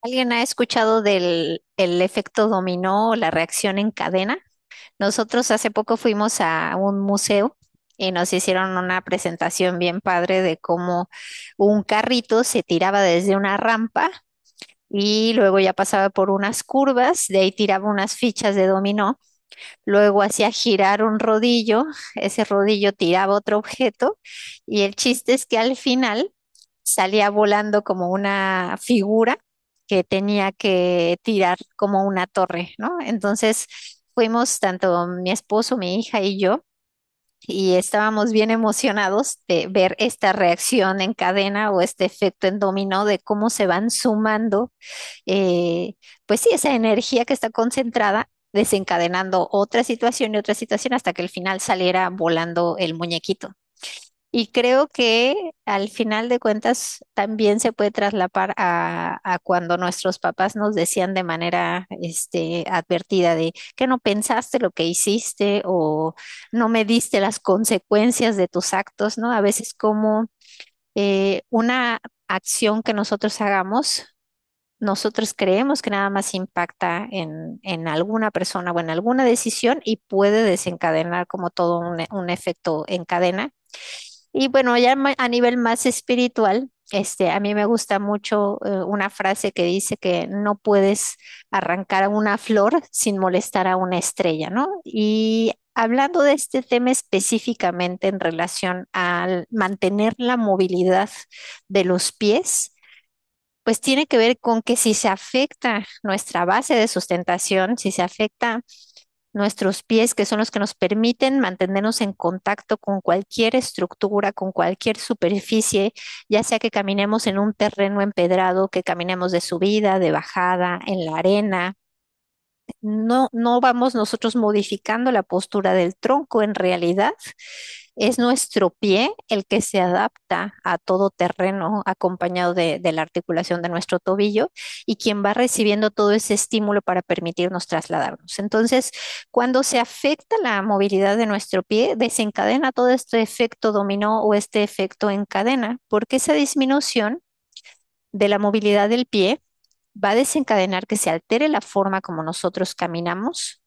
¿Alguien ha escuchado del el efecto dominó o la reacción en cadena? Nosotros hace poco fuimos a un museo y nos hicieron una presentación bien padre de cómo un carrito se tiraba desde una rampa y luego ya pasaba por unas curvas, de ahí tiraba unas fichas de dominó, luego hacía girar un rodillo, ese rodillo tiraba otro objeto y el chiste es que al final salía volando como una figura que tenía que tirar como una torre, ¿no? Entonces fuimos tanto mi esposo, mi hija y yo, y estábamos bien emocionados de ver esta reacción en cadena o este efecto en dominó de cómo se van sumando, pues sí, esa energía que está concentrada desencadenando otra situación hasta que al final saliera volando el muñequito. Y creo que al final de cuentas también se puede traslapar a cuando nuestros papás nos decían de manera advertida de que no pensaste lo que hiciste o no me diste las consecuencias de tus actos, ¿no? A veces como una acción que nosotros hagamos, nosotros creemos que nada más impacta en alguna persona o en alguna decisión y puede desencadenar como todo un efecto en cadena. Y bueno, ya a nivel más espiritual, a mí me gusta mucho una frase que dice que no puedes arrancar una flor sin molestar a una estrella, ¿no? Y hablando de este tema específicamente en relación al mantener la movilidad de los pies, pues tiene que ver con que si se afecta nuestra base de sustentación, si se afecta nuestros pies, que son los que nos permiten mantenernos en contacto con cualquier estructura, con cualquier superficie, ya sea que caminemos en un terreno empedrado, que caminemos de subida, de bajada, en la arena. No vamos nosotros modificando la postura del tronco, en realidad es nuestro pie el que se adapta a todo terreno acompañado de la articulación de nuestro tobillo y quien va recibiendo todo ese estímulo para permitirnos trasladarnos. Entonces, cuando se afecta la movilidad de nuestro pie, desencadena todo este efecto dominó o este efecto en cadena, porque esa disminución de la movilidad del pie va a desencadenar que se altere la forma como nosotros caminamos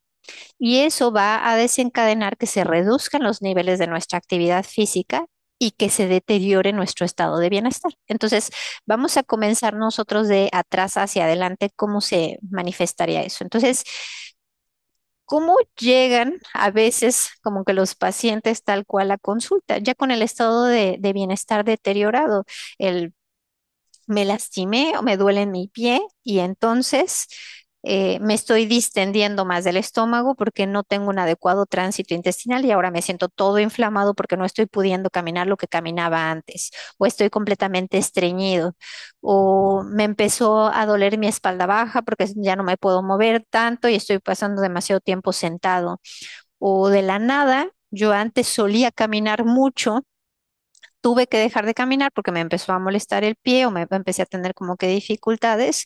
y eso va a desencadenar que se reduzcan los niveles de nuestra actividad física y que se deteriore nuestro estado de bienestar. Entonces, vamos a comenzar nosotros de atrás hacia adelante, cómo se manifestaría eso. Entonces, ¿cómo llegan a veces como que los pacientes tal cual a consulta, ya con el estado de bienestar deteriorado? El me lastimé o me duele en mi pie y entonces me estoy distendiendo más del estómago porque no tengo un adecuado tránsito intestinal y ahora me siento todo inflamado porque no estoy pudiendo caminar lo que caminaba antes o estoy completamente estreñido o me empezó a doler mi espalda baja porque ya no me puedo mover tanto y estoy pasando demasiado tiempo sentado o de la nada. Yo antes solía caminar mucho, tuve que dejar de caminar porque me empezó a molestar el pie o me empecé a tener como que dificultades.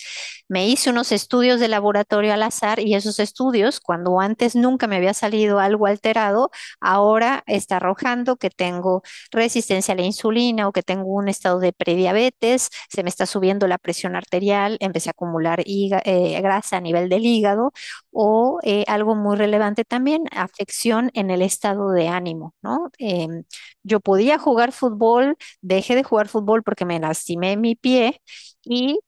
Me hice unos estudios de laboratorio al azar y esos estudios, cuando antes nunca me había salido algo alterado, ahora está arrojando que tengo resistencia a la insulina o que tengo un estado de prediabetes, se me está subiendo la presión arterial, empecé a acumular grasa a nivel del hígado o algo muy relevante también, afección en el estado de ánimo, ¿no? Yo podía jugar fútbol, dejé de jugar fútbol porque me lastimé mi pie y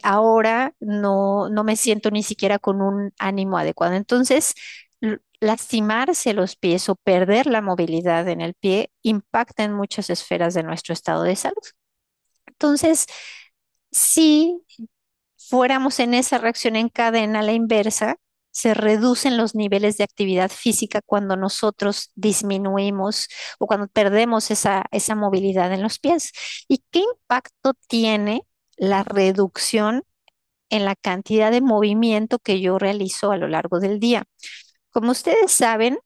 ahora no me siento ni siquiera con un ánimo adecuado. Entonces, lastimarse los pies o perder la movilidad en el pie impacta en muchas esferas de nuestro estado de salud. Entonces, si fuéramos en esa reacción en cadena a la inversa, se reducen los niveles de actividad física cuando nosotros disminuimos o cuando perdemos esa movilidad en los pies. ¿Y qué impacto tiene la reducción en la cantidad de movimiento que yo realizo a lo largo del día? Como ustedes saben,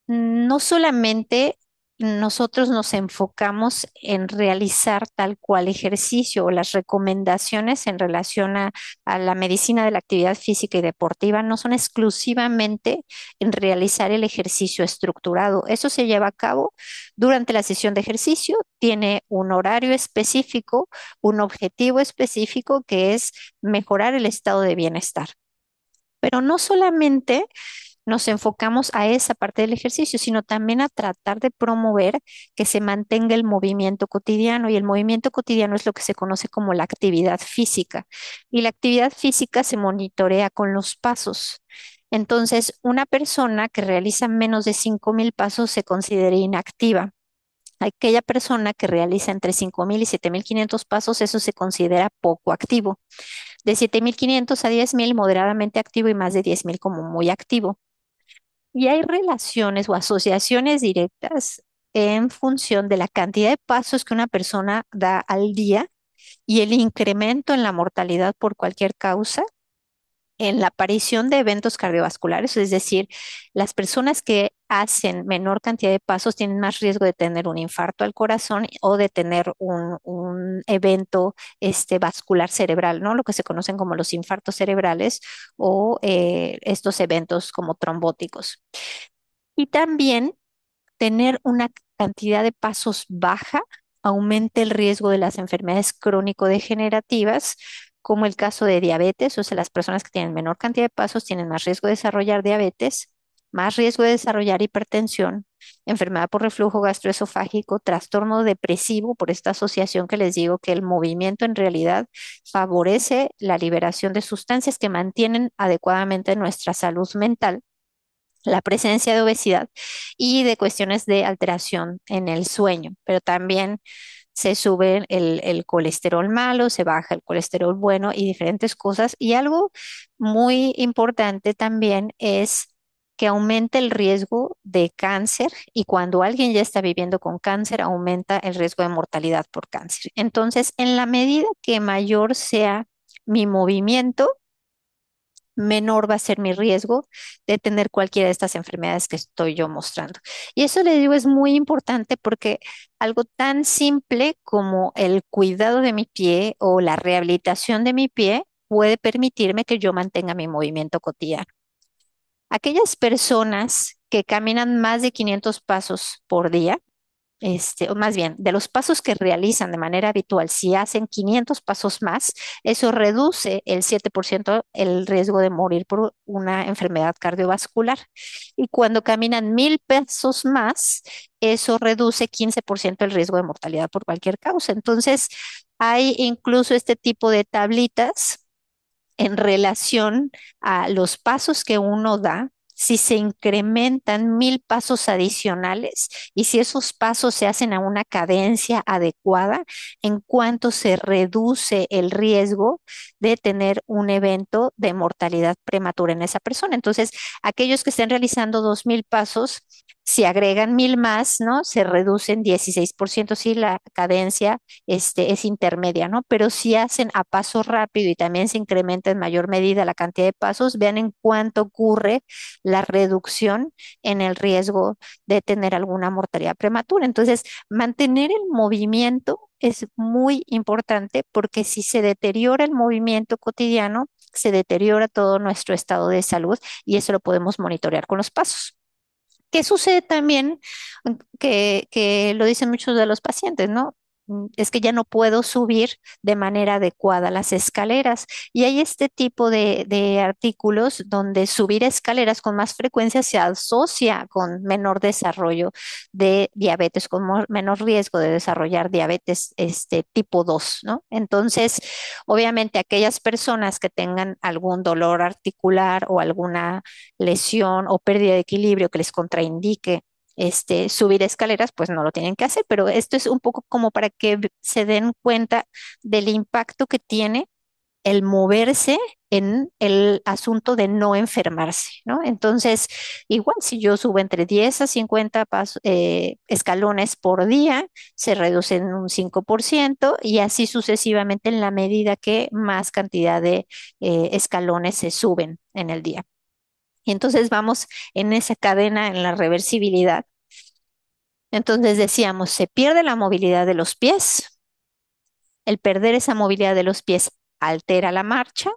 no solamente nosotros nos enfocamos en realizar tal cual ejercicio o las recomendaciones en relación a la medicina de la actividad física y deportiva no son exclusivamente en realizar el ejercicio estructurado. Eso se lleva a cabo durante la sesión de ejercicio, tiene un horario específico, un objetivo específico que es mejorar el estado de bienestar. Pero no solamente nos enfocamos a esa parte del ejercicio, sino también a tratar de promover que se mantenga el movimiento cotidiano. Y el movimiento cotidiano es lo que se conoce como la actividad física. Y la actividad física se monitorea con los pasos. Entonces, una persona que realiza menos de 5.000 pasos se considera inactiva. Aquella persona que realiza entre 5.000 y 7.500 pasos, eso se considera poco activo. De 7.500 a 10.000, moderadamente activo y más de 10.000 como muy activo. Y hay relaciones o asociaciones directas en función de la cantidad de pasos que una persona da al día y el incremento en la mortalidad por cualquier causa en la aparición de eventos cardiovasculares, es decir, las personas que hacen menor cantidad de pasos tienen más riesgo de tener un infarto al corazón o de tener un evento vascular cerebral, ¿no? Lo que se conocen como los infartos cerebrales o estos eventos como trombóticos. Y también tener una cantidad de pasos baja aumenta el riesgo de las enfermedades crónico-degenerativas, como el caso de diabetes, o sea, las personas que tienen menor cantidad de pasos tienen más riesgo de desarrollar diabetes, más riesgo de desarrollar hipertensión, enfermedad por reflujo gastroesofágico, trastorno depresivo, por esta asociación que les digo que el movimiento en realidad favorece la liberación de sustancias que mantienen adecuadamente nuestra salud mental, la presencia de obesidad y de cuestiones de alteración en el sueño, pero también se sube el colesterol malo, se baja el colesterol bueno y diferentes cosas. Y algo muy importante también es que aumenta el riesgo de cáncer y cuando alguien ya está viviendo con cáncer, aumenta el riesgo de mortalidad por cáncer. Entonces, en la medida que mayor sea mi movimiento, menor va a ser mi riesgo de tener cualquiera de estas enfermedades que estoy yo mostrando. Y eso le digo es muy importante porque algo tan simple como el cuidado de mi pie o la rehabilitación de mi pie puede permitirme que yo mantenga mi movimiento cotidiano. Aquellas personas que caminan más de 500 pasos por día, o más bien, de los pasos que realizan de manera habitual, si hacen 500 pasos más, eso reduce el 7% el riesgo de morir por una enfermedad cardiovascular. Y cuando caminan 1.000 pasos más, eso reduce 15% el riesgo de mortalidad por cualquier causa. Entonces, hay incluso este tipo de tablitas en relación a los pasos que uno da, si se incrementan 1.000 pasos adicionales y si esos pasos se hacen a una cadencia adecuada, en cuanto se reduce el riesgo de tener un evento de mortalidad prematura en esa persona. Entonces, aquellos que estén realizando 2.000 pasos, si agregan 1.000 más, ¿no? Se reducen 16% si la cadencia es intermedia, ¿no? Pero si hacen a paso rápido y también se incrementa en mayor medida la cantidad de pasos, vean en cuánto ocurre la reducción en el riesgo de tener alguna mortalidad prematura. Entonces, mantener el movimiento es muy importante porque si se deteriora el movimiento cotidiano, se deteriora todo nuestro estado de salud y eso lo podemos monitorear con los pasos. ¿Qué sucede también? Que lo dicen muchos de los pacientes, ¿no? Es que ya no puedo subir de manera adecuada las escaleras. Y hay este tipo de artículos donde subir escaleras con más frecuencia se asocia con menor desarrollo de diabetes, con menor riesgo de desarrollar diabetes tipo 2, ¿no? Entonces, obviamente, aquellas personas que tengan algún dolor articular o alguna lesión o pérdida de equilibrio que les contraindique subir escaleras, pues no lo tienen que hacer, pero esto es un poco como para que se den cuenta del impacto que tiene el moverse en el asunto de no enfermarse, ¿no? Entonces, igual si yo subo entre 10 a 50 escalones por día, se reduce en un 5% y así sucesivamente en la medida que más cantidad de escalones se suben en el día. Y entonces vamos en esa cadena, en la reversibilidad. Entonces decíamos, se pierde la movilidad de los pies. El perder esa movilidad de los pies altera la marcha,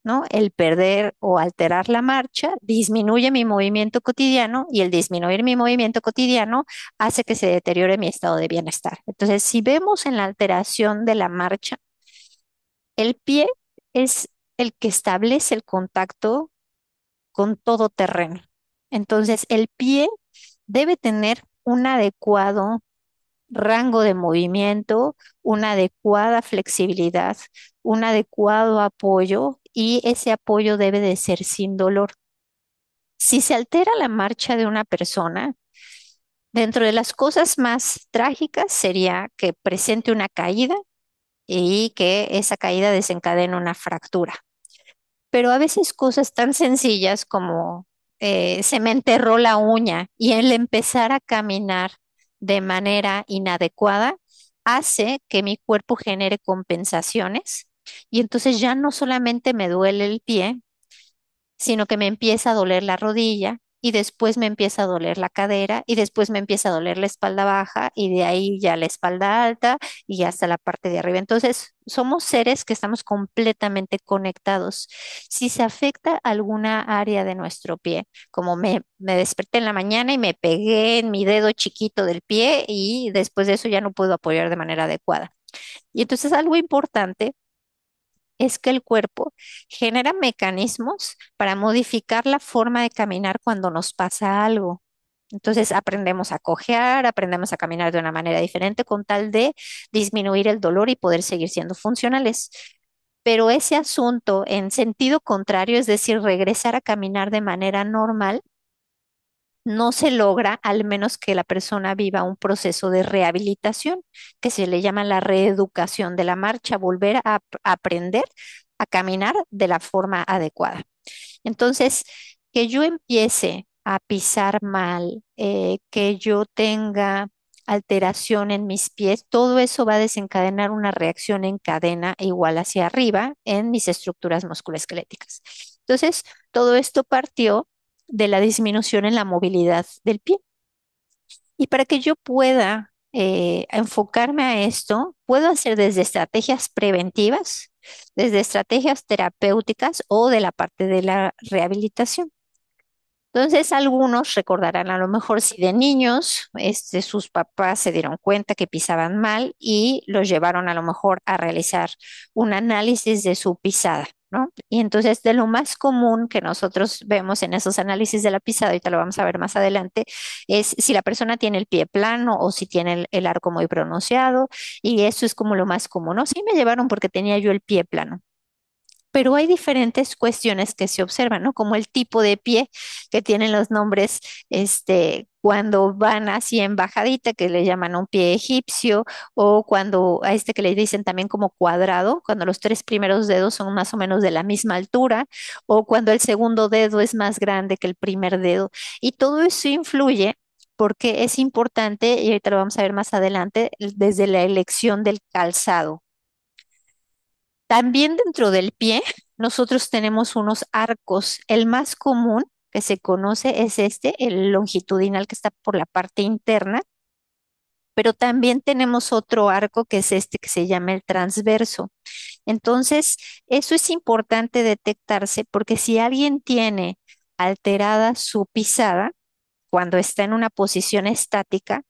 ¿no? El perder o alterar la marcha disminuye mi movimiento cotidiano y el disminuir mi movimiento cotidiano hace que se deteriore mi estado de bienestar. Entonces, si vemos en la alteración de la marcha, el pie es el que establece el contacto con todo terreno. Entonces, el pie debe tener un adecuado rango de movimiento, una adecuada flexibilidad, un adecuado apoyo y ese apoyo debe de ser sin dolor. Si se altera la marcha de una persona, dentro de las cosas más trágicas sería que presente una caída y que esa caída desencadene una fractura. Pero a veces cosas tan sencillas como se me enterró la uña y el empezar a caminar de manera inadecuada hace que mi cuerpo genere compensaciones y entonces ya no solamente me duele el pie, sino que me empieza a doler la rodilla y después me empieza a doler la cadera y después me empieza a doler la espalda baja y de ahí ya la espalda alta y hasta la parte de arriba. Entonces, somos seres que estamos completamente conectados. Si se afecta alguna área de nuestro pie, como me desperté en la mañana y me pegué en mi dedo chiquito del pie y después de eso ya no puedo apoyar de manera adecuada. Y entonces algo importante es que el cuerpo genera mecanismos para modificar la forma de caminar cuando nos pasa algo. Entonces aprendemos a cojear, aprendemos a caminar de una manera diferente con tal de disminuir el dolor y poder seguir siendo funcionales. Pero ese asunto en sentido contrario, es decir, regresar a caminar de manera normal, no se logra al menos que la persona viva un proceso de rehabilitación, que se le llama la reeducación de la marcha, volver a aprender a caminar de la forma adecuada. Entonces, que yo empiece a pisar mal, que yo tenga alteración en mis pies, todo eso va a desencadenar una reacción en cadena igual hacia arriba en mis estructuras musculoesqueléticas. Entonces, todo esto partió de la disminución en la movilidad del pie. Y para que yo pueda enfocarme a esto, puedo hacer desde estrategias preventivas, desde estrategias terapéuticas o de la parte de la rehabilitación. Entonces, algunos recordarán a lo mejor si de niños, sus papás se dieron cuenta que pisaban mal y los llevaron a lo mejor a realizar un análisis de su pisada, ¿no? Y entonces, de lo más común que nosotros vemos en esos análisis de la pisada, y te lo vamos a ver más adelante, es si la persona tiene el pie plano o si tiene el arco muy pronunciado, y eso es como lo más común, ¿no? Sí me llevaron porque tenía yo el pie plano. Pero hay diferentes cuestiones que se observan, ¿no? Como el tipo de pie que tienen los nombres, cuando van así en bajadita, que le llaman un pie egipcio, o cuando a que le dicen también como cuadrado, cuando los tres primeros dedos son más o menos de la misma altura, o cuando el segundo dedo es más grande que el primer dedo. Y todo eso influye porque es importante, y ahorita lo vamos a ver más adelante, desde la elección del calzado. También dentro del pie, nosotros tenemos unos arcos. El más común que se conoce es el longitudinal que está por la parte interna, pero también tenemos otro arco que es este que se llama el transverso. Entonces, eso es importante detectarse porque si alguien tiene alterada su pisada, cuando está en una posición estática,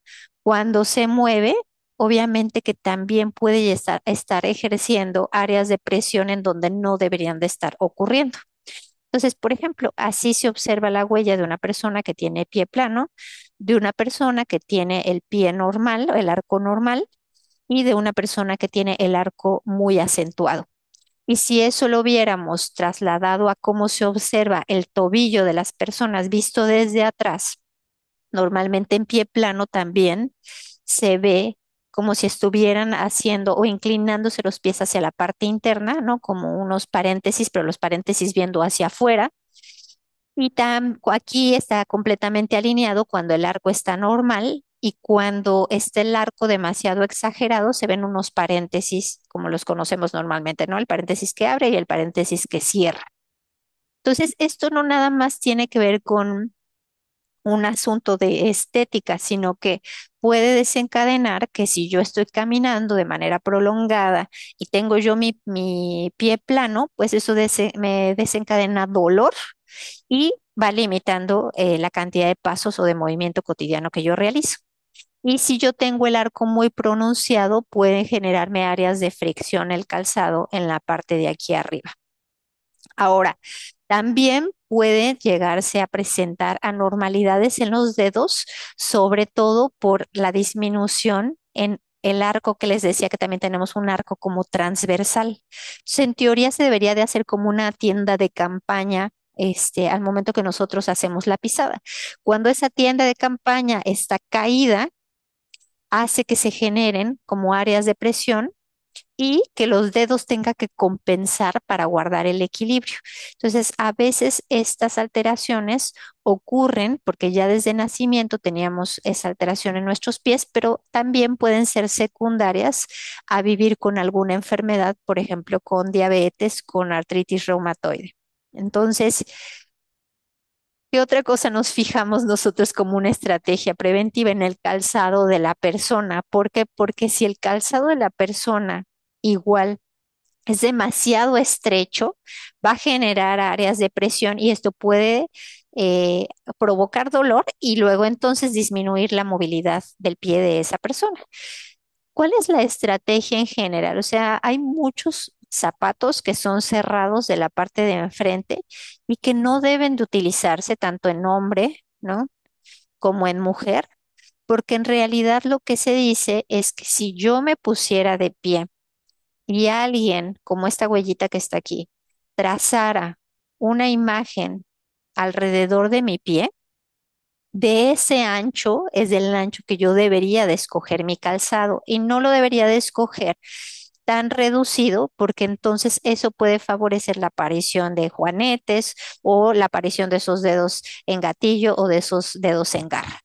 cuando se mueve, obviamente que también puede estar ejerciendo áreas de presión en donde no deberían de estar ocurriendo. Entonces, por ejemplo, así se observa la huella de una persona que tiene pie plano, de una persona que tiene el pie normal, el arco normal, y de una persona que tiene el arco muy acentuado. Y si eso lo viéramos trasladado a cómo se observa el tobillo de las personas visto desde atrás, normalmente en pie plano también se ve como si estuvieran haciendo o inclinándose los pies hacia la parte interna, ¿no? Como unos paréntesis, pero los paréntesis viendo hacia afuera. Y aquí está completamente alineado cuando el arco está normal y cuando está el arco demasiado exagerado, se ven unos paréntesis, como los conocemos normalmente, ¿no? El paréntesis que abre y el paréntesis que cierra. Entonces, esto no nada más tiene que ver un asunto de estética, sino que puede desencadenar que si yo estoy caminando de manera prolongada y tengo yo mi pie plano, pues eso me desencadena dolor y va limitando la cantidad de pasos o de movimiento cotidiano que yo realizo. Y si yo tengo el arco muy pronunciado, puede generarme áreas de fricción el calzado en la parte de aquí arriba. Ahora, también puede llegarse a presentar anormalidades en los dedos, sobre todo por la disminución en el arco que les decía que también tenemos un arco como transversal. Entonces, en teoría se debería de hacer como una tienda de campaña. Al momento que nosotros hacemos la pisada. Cuando esa tienda de campaña está caída, hace que se generen como áreas de presión y que los dedos tengan que compensar para guardar el equilibrio. Entonces, a veces estas alteraciones ocurren porque ya desde nacimiento teníamos esa alteración en nuestros pies, pero también pueden ser secundarias a vivir con alguna enfermedad, por ejemplo, con diabetes, con artritis reumatoide. Entonces, ¿qué otra cosa nos fijamos nosotros como una estrategia preventiva en el calzado de la persona? ¿Por qué? Porque si el calzado de la persona igual es demasiado estrecho, va a generar áreas de presión y esto puede eh, provocar dolor y luego entonces disminuir la movilidad del pie de esa persona. ¿Cuál es la estrategia en general? O sea, hay muchos zapatos que son cerrados de la parte de enfrente y que no deben de utilizarse tanto en hombre, ¿no? como en mujer, porque en realidad lo que se dice es que si yo me pusiera de pie y alguien, como esta huellita que está aquí, trazara una imagen alrededor de mi pie, de ese ancho es del ancho que yo debería de escoger mi calzado y no lo debería de escoger tan reducido porque entonces eso puede favorecer la aparición de juanetes o la aparición de esos dedos en gatillo o de esos dedos en garra.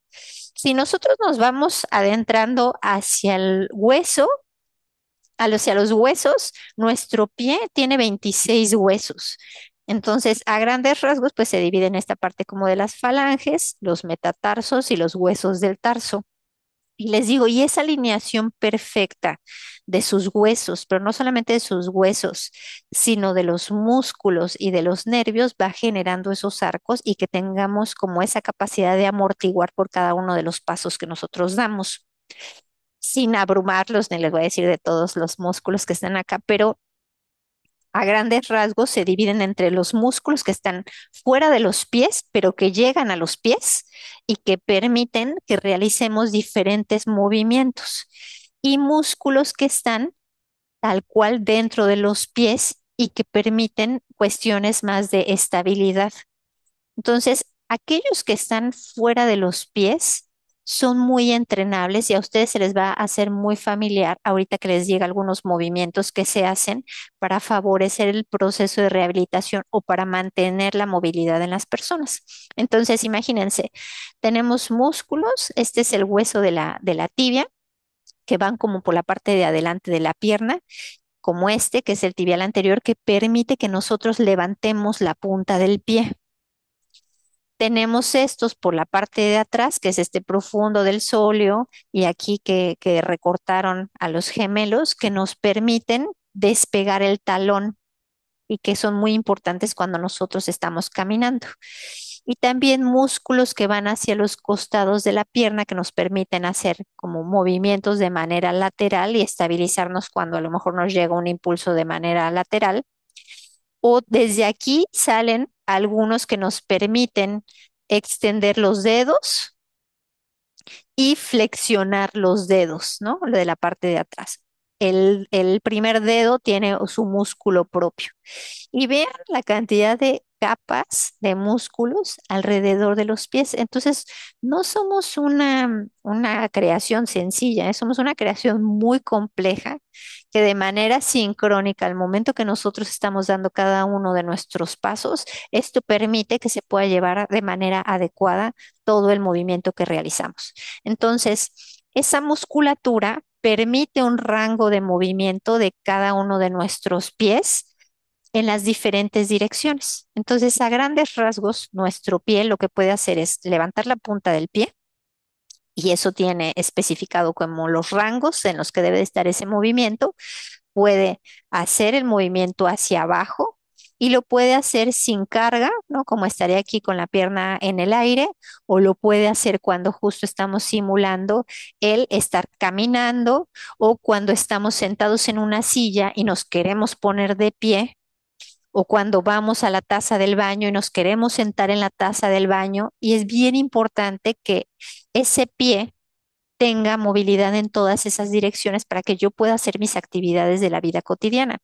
Si nosotros nos vamos adentrando hacia el hueso, hacia los huesos, nuestro pie tiene 26 huesos. Entonces, a grandes rasgos, pues se divide en esta parte como de las falanges, los metatarsos y los huesos del tarso. Y les digo, y esa alineación perfecta de sus huesos, pero no solamente de sus huesos, sino de los músculos y de los nervios, va generando esos arcos y que tengamos como esa capacidad de amortiguar por cada uno de los pasos que nosotros damos sin abrumarlos, ni les voy a decir de todos los músculos que están acá, pero a grandes rasgos se dividen entre los músculos que están fuera de los pies, pero que llegan a los pies y que permiten que realicemos diferentes movimientos, y músculos que están tal cual dentro de los pies y que permiten cuestiones más de estabilidad. Entonces, aquellos que están fuera de los pies son muy entrenables y a ustedes se les va a hacer muy familiar ahorita que les llega algunos movimientos que se hacen para favorecer el proceso de rehabilitación o para mantener la movilidad en las personas. Entonces, imagínense, tenemos músculos, este es el hueso de la tibia, que van como por la parte de adelante de la pierna, como este, que es el tibial anterior, que permite que nosotros levantemos la punta del pie. Tenemos estos por la parte de atrás, que es este profundo del sóleo, y aquí que recortaron a los gemelos, que nos permiten despegar el talón y que son muy importantes cuando nosotros estamos caminando. Y también músculos que van hacia los costados de la pierna que nos permiten hacer como movimientos de manera lateral y estabilizarnos cuando a lo mejor nos llega un impulso de manera lateral. O desde aquí salen algunos que nos permiten extender los dedos y flexionar los dedos, ¿no? Lo de la parte de atrás. El primer dedo tiene su músculo propio. Y vean la cantidad de capas de músculos alrededor de los pies. Entonces, no somos una creación sencilla, somos una creación muy compleja que de manera sincrónica, al momento que nosotros estamos dando cada uno de nuestros pasos, esto permite que se pueda llevar de manera adecuada todo el movimiento que realizamos. Entonces, esa musculatura permite un rango de movimiento de cada uno de nuestros pies en las diferentes direcciones. Entonces, a grandes rasgos, nuestro pie lo que puede hacer es levantar la punta del pie y eso tiene especificado como los rangos en los que debe de estar ese movimiento. Puede hacer el movimiento hacia abajo y lo puede hacer sin carga, ¿no? Como estaría aquí con la pierna en el aire, o lo puede hacer cuando justo estamos simulando el estar caminando o cuando estamos sentados en una silla y nos queremos poner de pie. O cuando vamos a la taza del baño y nos queremos sentar en la taza del baño, y es bien importante que ese pie tenga movilidad en todas esas direcciones para que yo pueda hacer mis actividades de la vida cotidiana,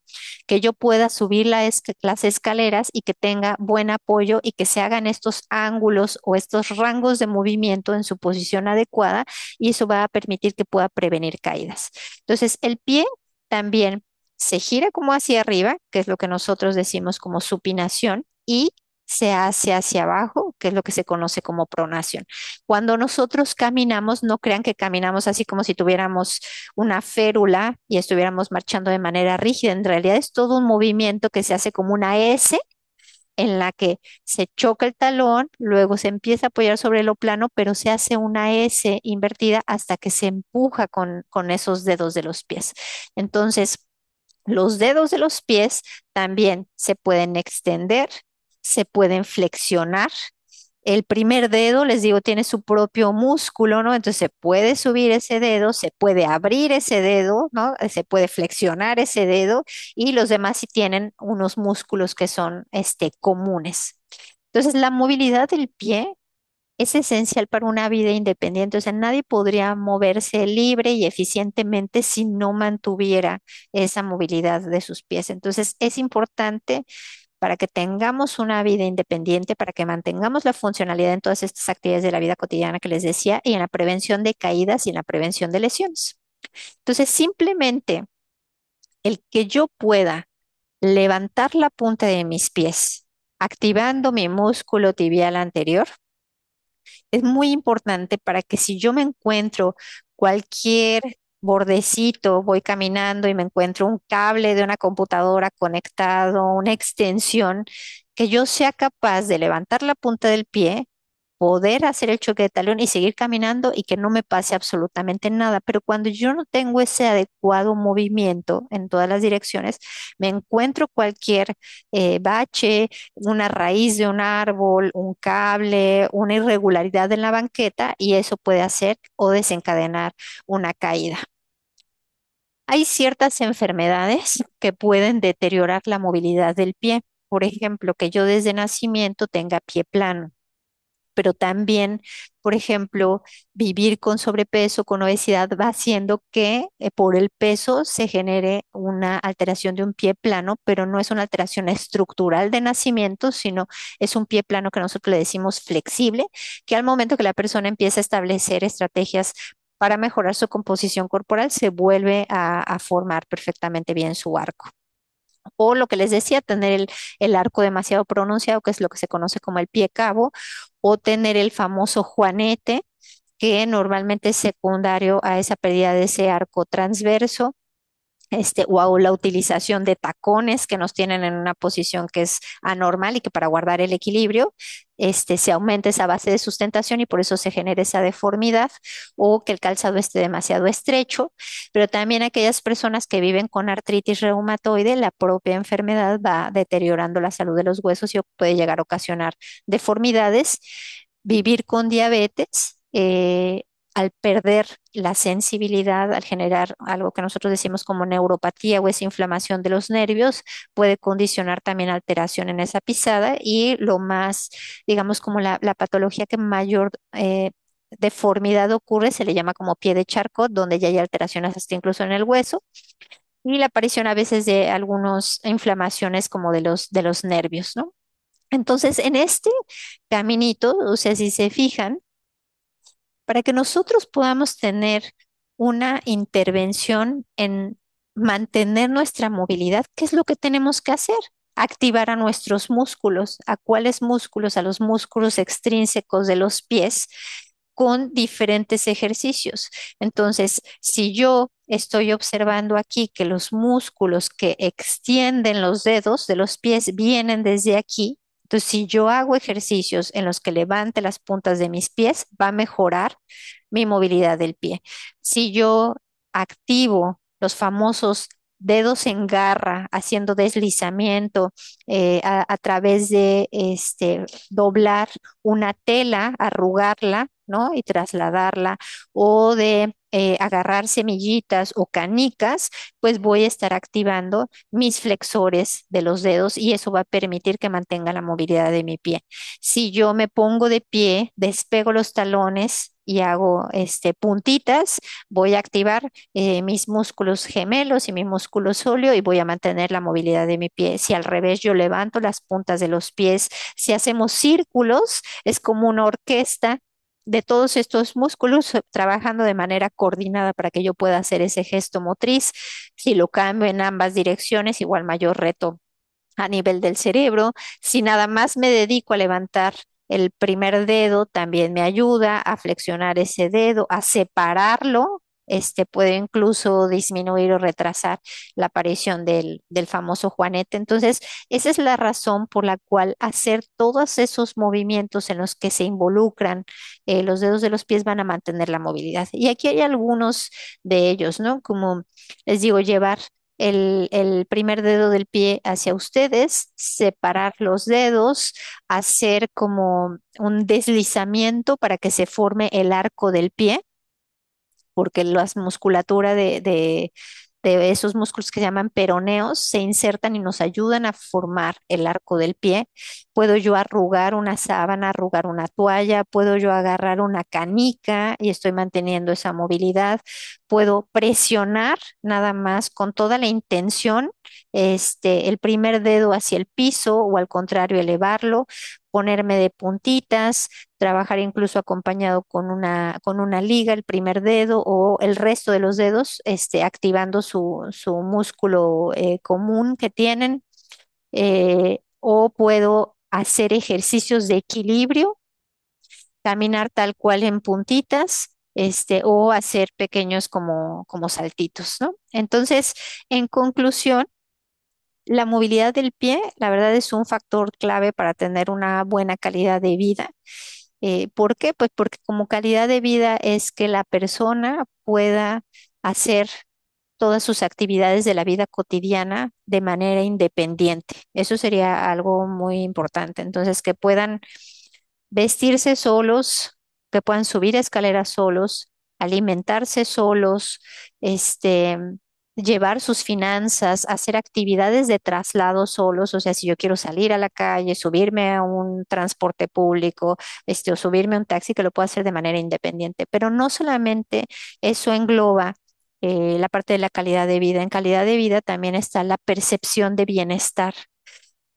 que yo pueda subir las escaleras y que tenga buen apoyo y que se hagan estos ángulos o estos rangos de movimiento en su posición adecuada y eso va a permitir que pueda prevenir caídas. Entonces, el pie también se gira como hacia arriba, que es lo que nosotros decimos como supinación, y se hace hacia abajo, que es lo que se conoce como pronación. Cuando nosotros caminamos, no crean que caminamos así como si tuviéramos una férula y estuviéramos marchando de manera rígida. En realidad es todo un movimiento que se hace como una S en la que se choca el talón, luego se empieza a apoyar sobre lo plano, pero se hace una S invertida hasta que se empuja con esos dedos de los pies. Entonces, los dedos de los pies también se pueden extender, se pueden flexionar. El primer dedo, les digo, tiene su propio músculo, ¿no? Entonces se puede subir ese dedo, se puede abrir ese dedo, ¿no? Se puede flexionar ese dedo y los demás sí tienen unos músculos que son, comunes. Entonces la movilidad del pie es esencial para una vida independiente. O sea, nadie podría moverse libre y eficientemente si no mantuviera esa movilidad de sus pies. Entonces es importante para que tengamos una vida independiente, para que mantengamos la funcionalidad en todas estas actividades de la vida cotidiana que les decía y en la prevención de caídas y en la prevención de lesiones. Entonces, simplemente el que yo pueda levantar la punta de mis pies, activando mi músculo tibial anterior, es muy importante para que si yo me encuentro cualquier bordecito, voy caminando y me encuentro un cable de una computadora conectado, una extensión, que yo sea capaz de levantar la punta del pie, poder hacer el choque de talón y seguir caminando y que no me pase absolutamente nada. Pero cuando yo no tengo ese adecuado movimiento en todas las direcciones, me encuentro cualquier bache, una raíz de un árbol, un cable, una irregularidad en la banqueta y eso puede hacer o desencadenar una caída. Hay ciertas enfermedades que pueden deteriorar la movilidad del pie. Por ejemplo, que yo desde nacimiento tenga pie plano, pero también, por ejemplo, vivir con sobrepeso, con obesidad, va haciendo que por el peso se genere una alteración de un pie plano, pero no es una alteración estructural de nacimiento, sino es un pie plano que nosotros le decimos flexible, que al momento que la persona empieza a establecer estrategias para mejorar su composición corporal, se vuelve a formar perfectamente bien su arco. O lo que les decía, tener el arco demasiado pronunciado, que es lo que se conoce como el pie cabo, o tener el famoso juanete, que normalmente es secundario a esa pérdida de ese arco transverso, o a la utilización de tacones que nos tienen en una posición que es anormal y que para guardar el equilibrio, se aumenta esa base de sustentación y por eso se genera esa deformidad o que el calzado esté demasiado estrecho, pero también aquellas personas que viven con artritis reumatoide, la propia enfermedad va deteriorando la salud de los huesos y puede llegar a ocasionar deformidades. Vivir con diabetes, al perder la sensibilidad, al generar algo que nosotros decimos como neuropatía o esa inflamación de los nervios, puede condicionar también alteración en esa pisada y lo más, digamos, como la patología que mayor deformidad ocurre, se le llama como pie de Charcot, donde ya hay alteraciones hasta incluso en el hueso. Y la aparición a veces de algunas inflamaciones como de los nervios, ¿no? Entonces, en este caminito, o sea, si se fijan, para que nosotros podamos tener una intervención en mantener nuestra movilidad, ¿qué es lo que tenemos que hacer? Activar a nuestros músculos. ¿A cuáles músculos? A los músculos extrínsecos de los pies, con diferentes ejercicios. Entonces, si yo estoy observando aquí que los músculos que extienden los dedos de los pies vienen desde aquí, entonces si yo hago ejercicios en los que levante las puntas de mis pies, va a mejorar mi movilidad del pie. Si yo activo los famosos dedos en garra, haciendo deslizamiento a través de doblar una tela, arrugarla, ¿no? Y trasladarla, o de agarrar semillitas o canicas, pues voy a estar activando mis flexores de los dedos y eso va a permitir que mantenga la movilidad de mi pie. Si yo me pongo de pie, despego los talones y hago puntitas, voy a activar mis músculos gemelos y mi músculo sóleo y voy a mantener la movilidad de mi pie. Si al revés yo levanto las puntas de los pies, si hacemos círculos, es como una orquesta de todos estos músculos trabajando de manera coordinada para que yo pueda hacer ese gesto motriz. Si lo cambio en ambas direcciones, igual mayor reto a nivel del cerebro. Si nada más me dedico a levantar el primer dedo, también me ayuda a flexionar ese dedo, a separarlo. Puede incluso disminuir o retrasar la aparición del famoso juanete. Entonces, esa es la razón por la cual hacer todos esos movimientos en los que se involucran los dedos de los pies van a mantener la movilidad. Y aquí hay algunos de ellos, ¿no? Como les digo, llevar el primer dedo del pie hacia ustedes, separar los dedos, hacer como un deslizamiento para que se forme el arco del pie porque la musculatura de esos músculos que se llaman peroneos se insertan y nos ayudan a formar el arco del pie. Puedo yo arrugar una sábana, arrugar una toalla, puedo yo agarrar una canica y estoy manteniendo esa movilidad. Puedo presionar nada más con toda la intención, el primer dedo hacia el piso o al contrario, elevarlo, ponerme de puntitas, trabajar incluso acompañado con una liga, el primer dedo o el resto de los dedos, activando su músculo común que tienen, o puedo hacer ejercicios de equilibrio, caminar tal cual en puntitas. O hacer pequeños como saltitos, ¿no? Entonces, en conclusión, la movilidad del pie, la verdad, es un factor clave para tener una buena calidad de vida. ¿Por qué? Pues porque como calidad de vida es que la persona pueda hacer todas sus actividades de la vida cotidiana de manera independiente. Eso sería algo muy importante. Entonces, que puedan vestirse solos, que puedan subir escaleras solos, alimentarse solos, este, llevar sus finanzas, hacer actividades de traslado solos, o sea, si yo quiero salir a la calle, subirme a un transporte público, o subirme a un taxi, que lo puedo hacer de manera independiente. Pero no solamente eso engloba la parte de la calidad de vida. En calidad de vida también está la percepción de bienestar.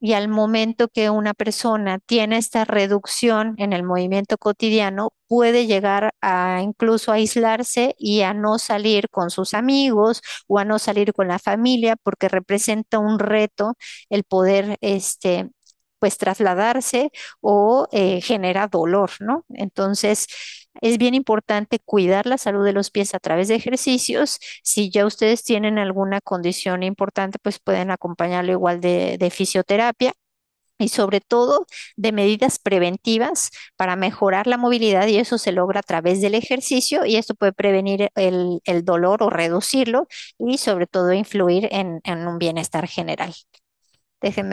Y al momento que una persona tiene esta reducción en el movimiento cotidiano, puede llegar a incluso aislarse y a no salir con sus amigos o a no salir con la familia porque representa un reto el poder, pues trasladarse o genera dolor, ¿no? Entonces, es bien importante cuidar la salud de los pies a través de ejercicios. Si ya ustedes tienen alguna condición importante, pues pueden acompañarlo igual de fisioterapia y sobre todo de medidas preventivas para mejorar la movilidad y eso se logra a través del ejercicio y esto puede prevenir el dolor o reducirlo y sobre todo influir en un bienestar general. Déjenme